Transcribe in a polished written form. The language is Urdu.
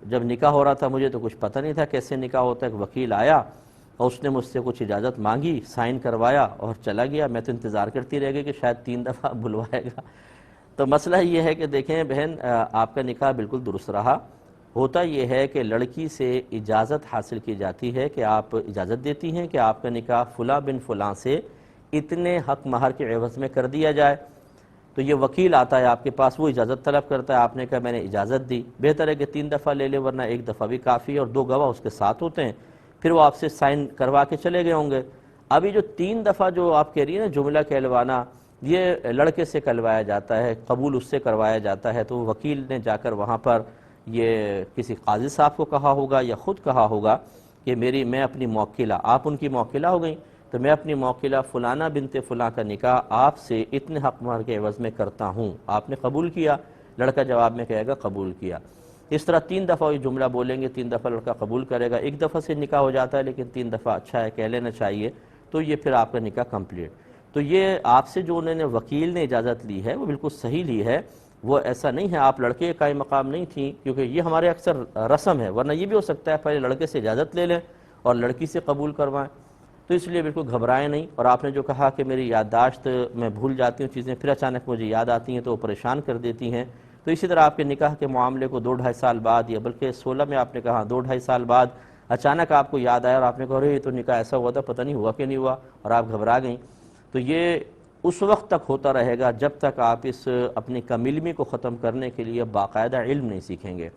جب نکاح ہو رہا تھا مجھے تو کچھ پتہ نہیں تھا کیسے نکاح ہوتا ہے. ایک وکیل آیا اور اس نے مجھ سے کچھ اجازت مانگی, سائن کروایا اور چلا گیا. میں تو انتظار کرتی رہ گئی کہ شاید 3 دفعہ بلوائے گا. تو مسئلہ یہ ہے کہ دیکھیں بہن, آپ کا نکاح بالکل درست رہا. ہوتا یہ ہے کہ لڑکی سے اجازت حاصل کی جاتی ہے کہ آپ اجازت دیتی ہیں کہ آپ کا نکاح فلاں بن فلاں سے اتنے حق مہر کے عوض میں کر دیا جائے. تو یہ وکیل آتا ہے آپ کے پاس, وہ اجازت طلب کرتا ہے. آپ نے کہا میں نے اجازت دی. بہتر ہے کہ 3 دفعہ لے لے, ورنہ 1 دفعہ بھی کافی ہے اور 2 گواہ اس کے ساتھ ہوتے ہیں. پھر وہ آپ سے سائن کروا کے چلے گئے ہوں گے. ابھی جو 3 دفعہ جو آپ کہہ رہی ہیں نا جملہ کہلوانا, یہ لڑکے سے کہلوایا جاتا ہے, قبول اس سے کروایا جاتا ہے. تو وکیل نے جا کر وہاں پر یہ کسی قاضی صاحب کو کہا ہوگا یا خود کہا ہوگا کہ میں اپنی موکلہ, آپ ان کی موکلہ ہو گئیں, تو میں اپنی موکلہ فلانہ بنت فلاں کا نکاح آپ سے اتنے حق مہر کے عوض میں کرتا ہوں. آپ نے قبول کیا؟ لڑکا جواب میں کہے گا قبول کیا. اس طرح 3 دفعہ یہ جملہ بولیں گے, 3 دفعہ لڑکا قبول کرے گا. 1 دفعہ سے نکاح ہو جاتا ہے لیکن 3 دفعہ اچھا ہے کہہ لینا چاہیے, تو یہ پھر آپ کا نکاح کمپلیٹ. تو یہ آپ سے جو انہوں نے وکیل نے اجازت لی ہے وہ بالکل صحیح لی ہے. وہ ایسا نہیں ہے آپ لڑکے کا مقام نہیں تھی, کیونکہ یہ ہمارے اکثر رسم ہے. ورنہ یہ بھی ہو سکتا ہے پہلے لڑکے سے اجازت لے لیں اور لڑکی سے قبول کروائیں. تو اس لیے بالکل گھبرائیں نہیں. اور آپ نے جو کہا کہ میری یادداشت میں بھول جاتی ہوں چیزیں, پھر اچانک مجھے یاد آتی ہیں تو وہ پریشان کر دیتی ہیں. تو اسی طرح آپ کے نکاح کے معاملے کو 2-2.5 سال بعد, یا بلکہ 16 میں آپ نے کہا 2-2.5 سال بعد اچانک آپ کو یاد آیا اور آپ نے کہا یہ تو نکاح ایسا ہوا تھا, پتہ نہیں ہوا کہ نہیں ہوا, اور آپ گھبرا گئیں. تو یہ اس وقت تک ہوتا رہے گا جب تک آپ اس اپنی کم علمی کو ختم کرنے کے لیے باقاعدہ علم نہیں سیکھیں گے.